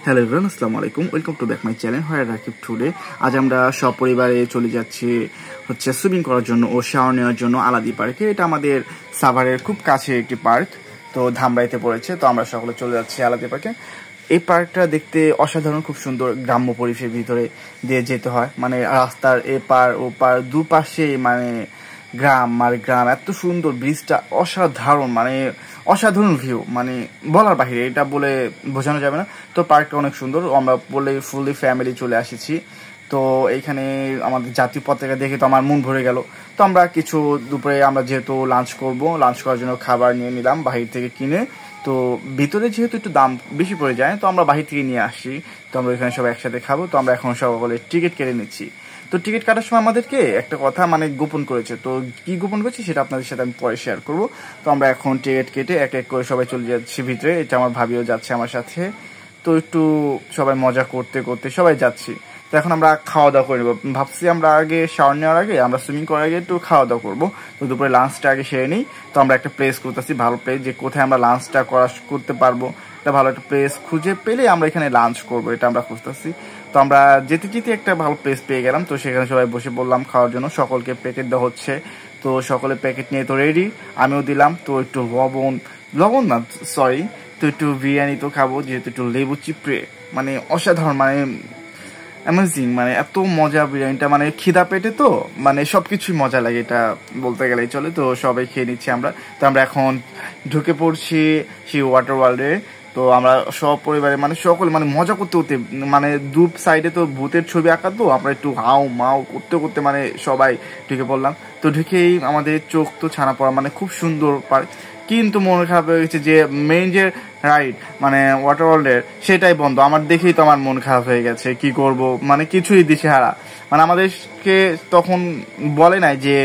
Hello everyone, আসসালামু আলাইকুম। Welcome to back my channel where Rakib today. আজ আমরা সব পরিবারে চলে যাচ্ছি সুইমিং করার জন্য ও শাওয়ার নেওয়ার জন্য আলাদি পার্কে। এটা আমাদের সাভারের খুব কাছে একটি পার্ক, তো ধামরাইতে পড়েছে। তো আমরা সকলে চলে যাচ্ছি আলাদি পার্কে। এই পার্কটা দেখতে অসাধারণ, খুব সুন্দর। গ্রাম্য পরিবেশের ভিতরে দিয়ে যেতে হয়, মানে রাস্তার এপার ওপার দুপাশে মানে গ্রাম আর গ্রাম। এত সুন্দর ব্রিজটা, অসাধারণ, মানে অসাধারণ ভিউ, মানে বলার বাহিরে, এটা বলে বোঝানো যাবে না। তো পার্কটা অনেক সুন্দর। আমরা বলে ফুলি ফ্যামিলি চলে আসিছি। তো এইখানে আমাদের জাতীয় পতাকা দেখে তো আমার মন ভরে গেল। তো আমরা কিছু দুপুরে আমরা যেহেতু লাঞ্চ করার জন্য খাবার নিয়ে নিলাম বাহির থেকে কিনে। তো ভিতরে যেহেতু একটু দাম বেশি পড়ে যায়, তো আমরা বাহির থেকে নিয়ে আসি। তো আমরা এখানে সবাই একসাথে খাবো। তো আমরা এখন সকলে টিকিট কেটে নিচ্ছি। তো টিকিট কাটার সময় আমাদেরকে একটা কথা মানে গোপন করেছে। তো কি গোপন করেছে সেটা আপনাদের সাথে আমি পরে শেয়ার করবো। তো আমরা এখন টিকিট কেটে এক এক করে সবাই চলে যাচ্ছি ভিতরে। এটা আমার ভাবিও যাচ্ছে আমার সাথে। তো একটু সবাই মজা করতে করতে সবাই যাচ্ছি। তো এখন আমরা খাওয়া দাওয়া করে নেবো। ভাবছি আমরা আগে শাওয়ার নেওয়ার আগে, আমরা সুইমিং করার আগে একটু খাওয়া দাওয়া করবো। তো দুপুরে লাঞ্চটা আগে সেরে নিই। তো আমরা একটা প্লেস করতেছি, ভালো প্লেস, যে কোথায় আমরা লাঞ্চটা করতে পারবো। একটা ভালো একটা প্লেস খুঁজে পেলে আমরা এখানে লাঞ্চ করবো, এটা আমরা খুঁজতেছি। তো আমরা যেতে যেতে একটা ভালো প্লেস পেয়ে গেলাম। তো সেখানে সবাই বসে বললাম খাওয়ার জন্য। সকলকে প্যাকেট দেওয়া হচ্ছে। তো সকলে প্যাকেট নিয়ে তো রেডি, আমিও দিলাম। তো একটু লবণ না সরি, তো একটু বিরিয়ানি তো খাবো, যেহেতু একটু লেবু চিপড়ে, মানে অসাধারণ, মানে অ্যামেজিং, মানে এত মজা বিরিয়ানিটা, মানে খিদা পেটে তো মানে সবকিছুই মজা লাগে, এটা বলতে গেলেই চলে। তো সবাই খেয়ে নিচ্ছি আমরা। তো আমরা এখন ঢুকে পড়ছি সেই ওয়াটার ওয়ার্ল্ডে। তো আমরা সব পরিবারে মানে সকলে মানে মজা করতে করতে, মানে দু সাইডে তো ভূতের ছবি আঁকা, তো আমরা একটু হাও মাও করতে করতে মানে সবাই ঢুকে পড়লাম। তো ঢুকেই আমাদের চোখ তো ছানা পড়া, মানে খুব সুন্দর পার্ক। কিন্তু মন খারাপ হয়ে গেছে যে মেইন যে রাইড মানে ওয়াটার ওয়ার্ল্ডের সেটাই বন্ধ। আমার দেখেই তো আমার মন খারাপ হয়ে গেছে, কি করব, মানে কিছুই দিশেহারা। মানে আমাদেরকে তখন বলে নাই যে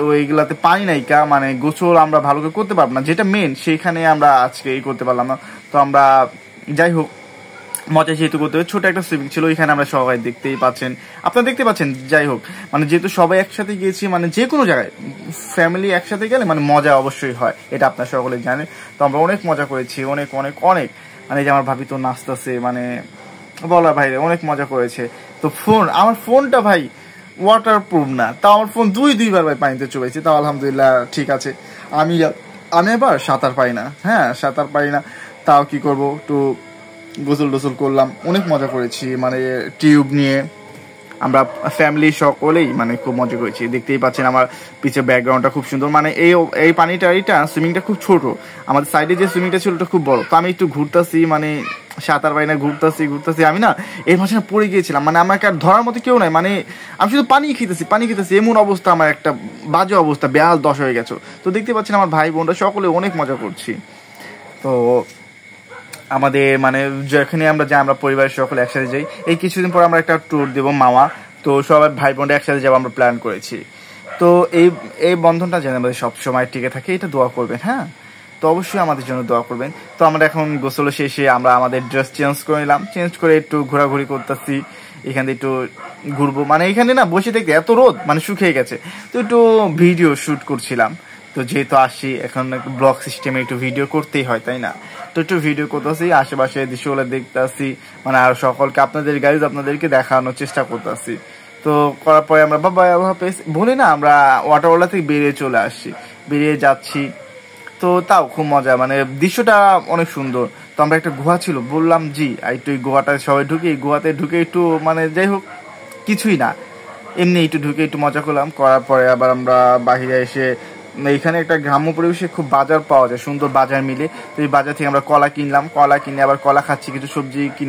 ওইগুলাতে পানি নাই কা, মানে গোসল আমরা ভালো করে করতে পারবো না, যেটা মেন সেইখানে আমরা আজকে এই করতে পারলাম না। তো আমরা যাই হোক মজা যেহেতু করতে হবে, ছোট একটা সুইমিং ছিল, এখানে আমরা সবাই দেখতেই পাচ্ছেন, আপনারা দেখতে পাচ্ছেন। যাই হোক, মানে যেহেতু সবাই একসাথে গিয়েছি, মানে যে কোনো জায়গায় ফ্যামিলি একসাথে গেলে মানে মজা অবশ্যই হয়, এটা আপনারা সকলে জানেন। তো আমরা অনেক মজা করেছি, অনেক অনেক অনেক, মানে যে আমার ভাবি তো নাচতেছে, মানে বলার বাইরে, অনেক মজা করেছে। তো আমার ফোনটা ভাই ওয়াটার প্রুফ না, তাও আমার ফোন দুইবার ভাই পানিতে চুবাইছে, তাও আলহামদুলিল্লাহ ঠিক আছে। আমি এবার সাঁতার পারি না, সাঁতার পারি না, তাও কি করবো, একটু গোসল করলাম, অনেক মজা করেছি। মানে টিউব নিয়ে আমরা ফ্যামিলি সকলেই মানে খুব মজা করেছি। দেখতেই পাচ্ছেন আমার পিছের ব্যাকগ্রাউন্ডটা খুব সুন্দর। মানে এই পানিটা, এইটা সুইমিংটা খুব ছোট, আমাদের সাইডে যে সুইমিংটা ছিল ওটা খুব বড়। তো আমি একটু ঘুরতাছি, মানে সাঁতার পারি না, ঘুরতাছি আমি না, এর মাঝে পড়ে গিয়েছিলাম। মানে আমাকে আর ধরার মতো কেউ নাই, মানে আমি শুধু পানি খেতেছি, এমন অবস্থা, আমার একটা বাজে অবস্থা, বেহাল দশ হয়ে গেছে। তো দেখতে পাচ্ছেন আমার ভাই বোনরা সকলে অনেক মজা করছি। তো আমাদের মানে যেখানে আমরা যাই, আমরা পরিবারের সকলে একসাথে যাই। এই কিছুদিন পর আমরা একটা ট্যুর দেবো মামা। তো সবাই ভাই বোনরা একসাথে যাবো, আমরা প্ল্যান করেছি। তো এই বন্ধনটা যেন আমাদের সবসময় টিকে থাকে, এটা দোয়া করবেন। তো অবশ্যই আমাদের জন্য দোয়া করবেন। তো আমরা এখন গোসল শেষে আমরা আমাদের ড্রেস চেঞ্জ করে নিলাম, চেঞ্জ করে একটু ঘোরাঘুরি করতেছি। এখানে একটু ঘুরবো, মানে এখানে না বসে দেখতে এত রোদ, মানে শুকিয়ে গেছে। তো একটু ভিডিও শুট করছিলাম। তো যেহেতু আসি এখন ব্লগ সিস্টেমে একটু ভিডিও করতেই হয়, তাই না? তো একটু ভিডিও করতেছি, আশেপাশে দৃশ্যগুলো দেখতেছি, মানে আর সকলকে আপনাদেরকে দেখানোর চেষ্টা করতেছি। তো করার পরে আমরা বাবা বলে না, আমরা ওয়াটার ওয়ার্ল্ড থেকে বেরিয়ে যাচ্ছি। তো তাও খুব মজা, মানে দৃশ্যটা অনেক সুন্দর। তো আমরা একটা গুহা ছিল, বললাম জি একটু এই গুহাটা সবাই গুহাতে ঢুকে একটু মানে যাই হোক কিছুই না, এমনি একটু ঢুকে একটু মজা করলাম। করার পরে আবার আমরা বাহিরে এসে, এখানে একটা গ্রাম্য পরিবেশে খুব বাজার পাওয়া যায়, সুন্দর বাজার মিলে। তো এই বাজার থেকে আমরা কলা কিনে আবার কলা খাচ্ছি, কিছু সবজি কিনে